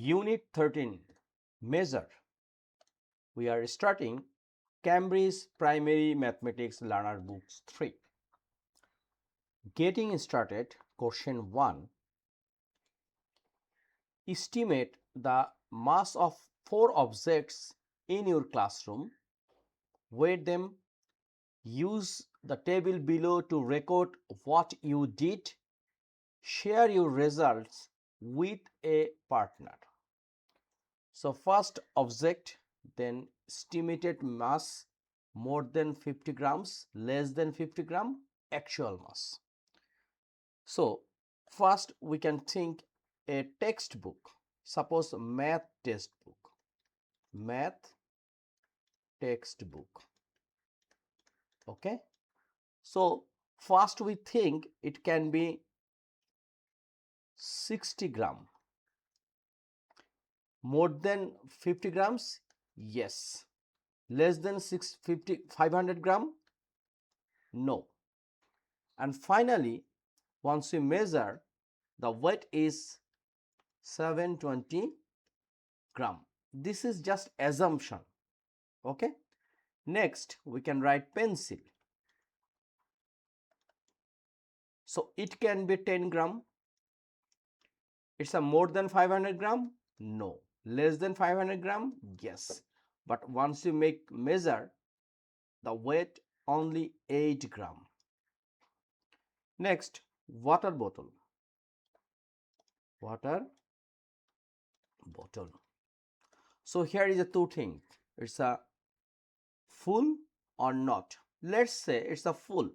Unit 13, Measure. We are starting Cambridge Primary Mathematics Learner Books 3. Getting started, question 1. Estimate the mass of 4 objects in your classroom. Weight them. Use the table below to record what you did. Share your results with a partner. So first object, then estimated mass more than 50 grams, less than 50 gram, actual mass. So first we can think a textbook, suppose math textbook, math textbook. Okay. So first we think it can be 60 gram. More than 50 grams? Yes. Less than 500 gram? No. And finally, once we measure, the weight is 720 gram. This is just assumption. Okay. Next, we can write pencil. So it can be 10 gram. It's a more than 500 gram? No. Less than 500 gram? Yes. But once you measure, the weight only 8 gram. Next, water bottle. Water bottle. So here is a two thing. It's a full or not. Let's say it's a full.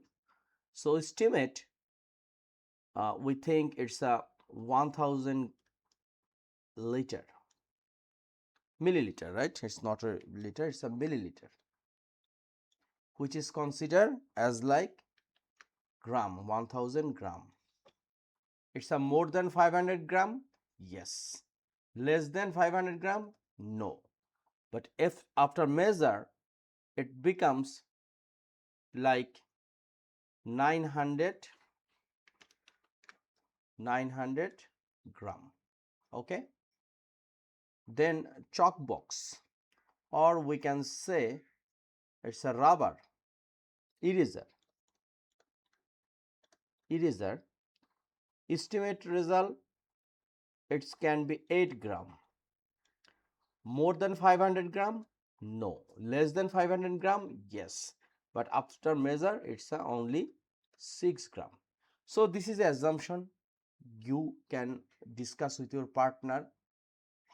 So estimate, we think it's a 1000 liter. Milliliter, right? It's not a liter, it's a milliliter, which is considered as like gram, 1000 gram. It's a more than 500 gram? Yes. Less than 500 gram? No. But if after measure, it becomes like 900 gram. Okay. Then chalk box, or we can say it's a rubber eraser. Estimate result, it can be 8 gram. More than 500 gram? No. Less than 500 gram? Yes. But after measure, it's only 6 gram. So this is the assumption. You can discuss with your partner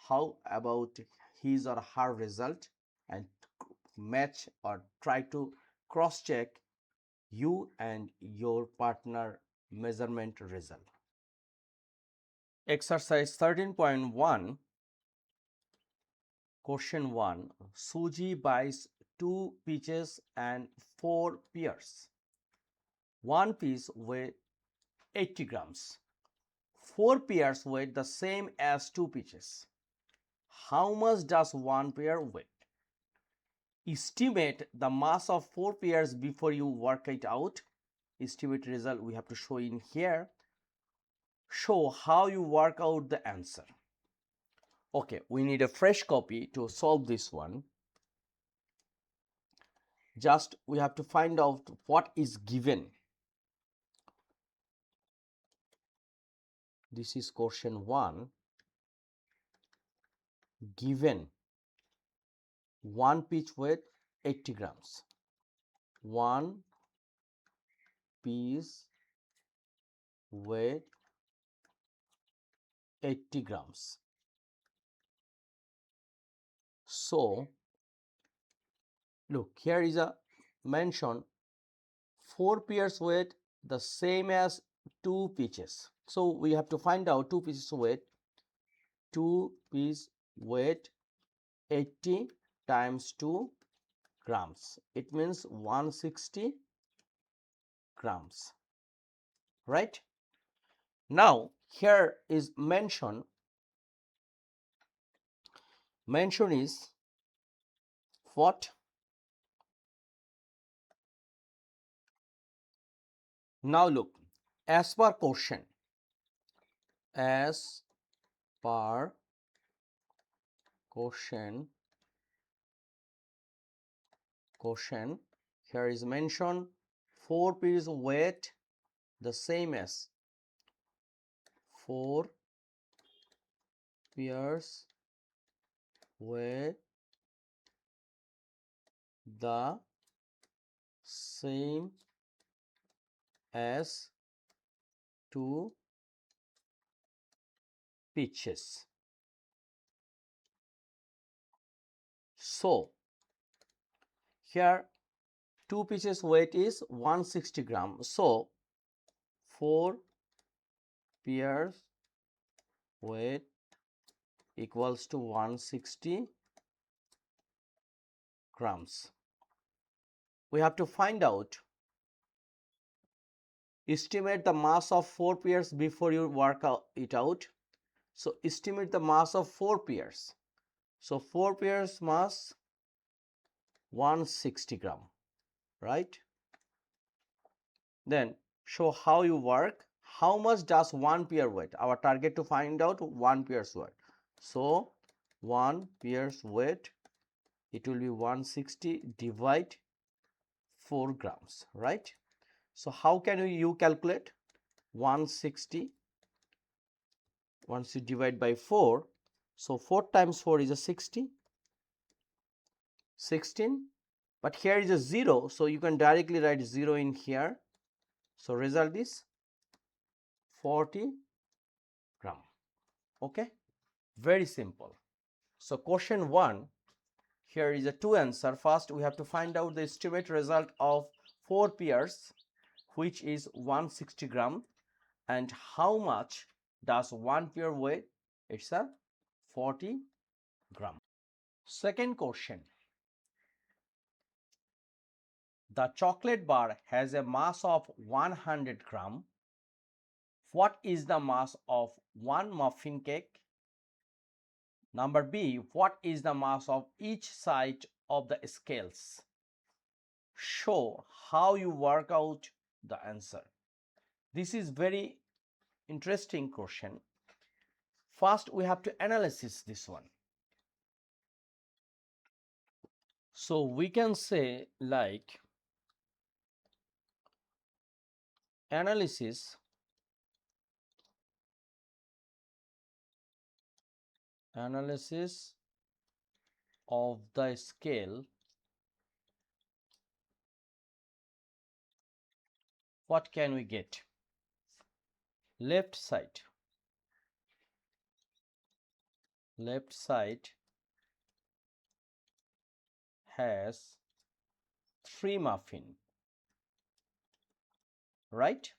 how about his or her result and match or try to cross check you and your partner measurement result. Exercise 13.1, question 1. Suji buys 2 peaches and 4 pears. One piece weighs 80 grams. 4 pears weigh the same as 2 peaches. How much does one pear weigh? Estimate the mass of 4 pears before you work it out. Estimate result we have to show in here. Show how you work out the answer. Okay, we need a fresh copy to solve this one. Just we have to find out what is given. This is question 1. Given one peach weight 80 grams. One piece weight 80 grams. So look, here is a mention 4 pears weight the same as 2 peaches. So we have to find out 2 pieces weight. 2 piece weight 80 times 2 grams. It means 160 grams. Right? Now here is mention is what? Now look, as per question, as per Question here is mentioned 4 pieces weight the same as 4 pairs weigh the same as 2 pitches. So here 2 pitches weight is 160 grams. So 4 pairs weight equals to 160 grams. We have to find out, estimate the mass of 4 pairs before you work it out. So estimate the mass of 4 pairs. So 4 pairs mass 160 gram, right? Then show how you work. How much does 1 pair weight? Our target to find out 1 pair's weight. So 1 pair's weight, it will be 160 divide 4 grams, right? So how can you calculate 160 once you divide by 4? So 4 times 4 is a 60, 16, but here is a 0, so you can directly write 0 in here. So result is 40 gram. Okay, very simple. So question 1, here is a 2 answer. First we have to find out the estimate result of 4 pairs, which is 160 gram, and how much does 1 pair weigh? It's a 40 gram. Second question, the chocolate bar has a mass of 100 gram. What is the mass of 1 muffin cake? Number B, what is the mass of each side of the scales? Show how you work out the answer. This is very interesting question. First, we have to analyze this one. So we can say like analysis of the scale. What can we get? Left side has 3 muffin, right?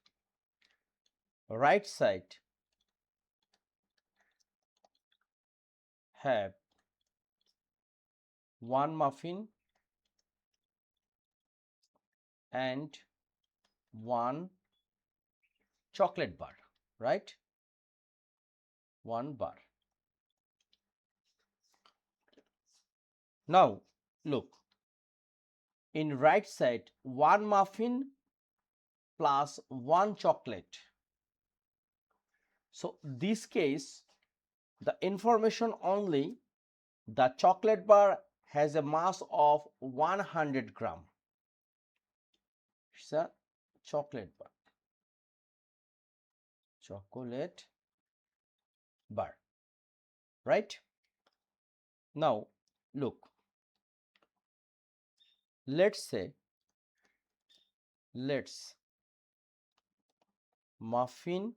Right side have 1 muffin and 1 chocolate bar, right? 1 bar. Now look, in right side 1 muffin plus 1 chocolate. So this case, the information only, the chocolate bar has a mass of 100 gram. It's a chocolate bar. Right? Now look, let's muffin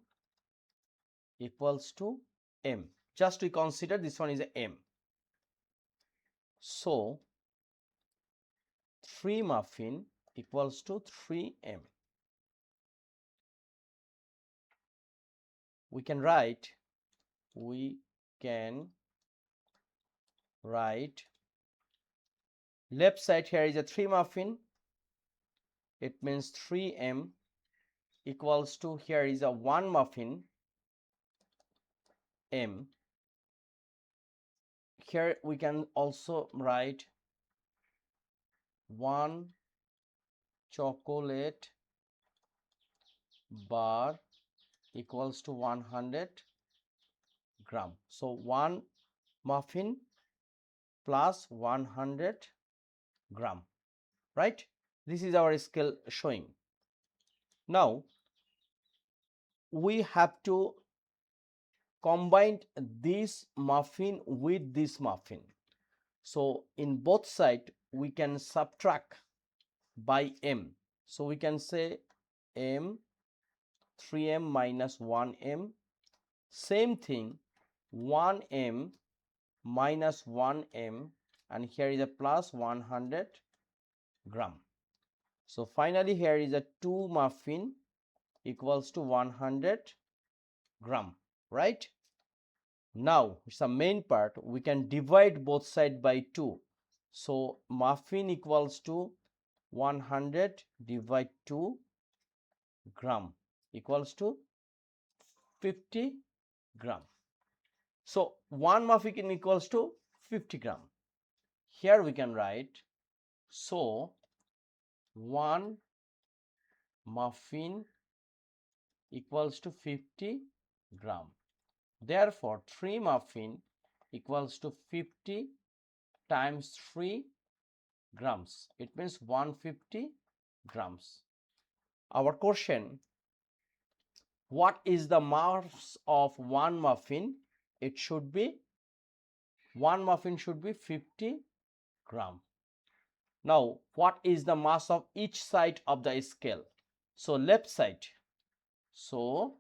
equals to M. Just we consider this one is a M. So 3 muffin equals to 3M. We can write left side here is a 3 muffin. It means 3M equals to, here is a 1 muffin M. Here we can also write 1 chocolate bar equals to 100 gram. So 1 muffin plus 100 gram, right? This is our scale showing. Now we have to combine this muffin with this muffin. So in both sides we can subtract by m. So we can say m 3m minus 1m. Same thing, 1m minus 1m, and here is a plus 100 gram. So finally here is a 2 muffin equals to 100 gram, right? Now it's the main part. We can divide both sides by 2. So muffin equals to 100 divide 2 gram equals to 50 gram. So 1 muffin equals to 50 gram. Here we can write, so 1 muffin equals to 50 gram. Therefore 3 muffin equals to 50 times 3 grams. It means 150 grams. Our question, what is the mass of 1 muffin? It should be, 1 muffin should be 50 gram. Now what is the mass of each side of the scale? So left side, so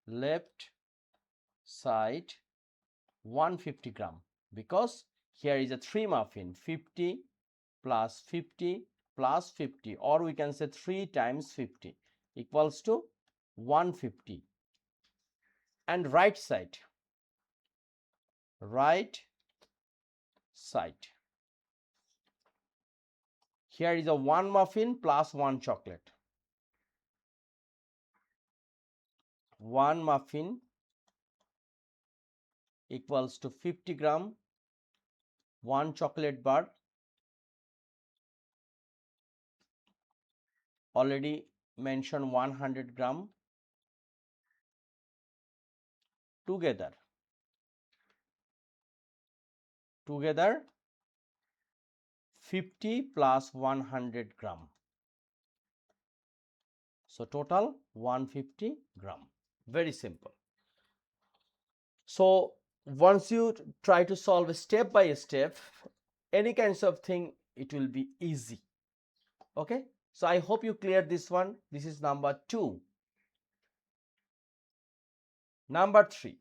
left side 150 gram, because here is a 3 muffin, 50 plus 50 plus 50, or we can say 3 times 50 equals to 150. And right side, here is a 1 muffin plus 1 chocolate. 1 muffin equals to 50 gram, 1 chocolate bar, already mentioned 100 gram, together 50 plus 100 gram. So total 150 gram. Very simple. So once you try to solve step by step any kinds of thing, it will be easy. Okay, so I hope you cleared this one. This is number 2. Number 3,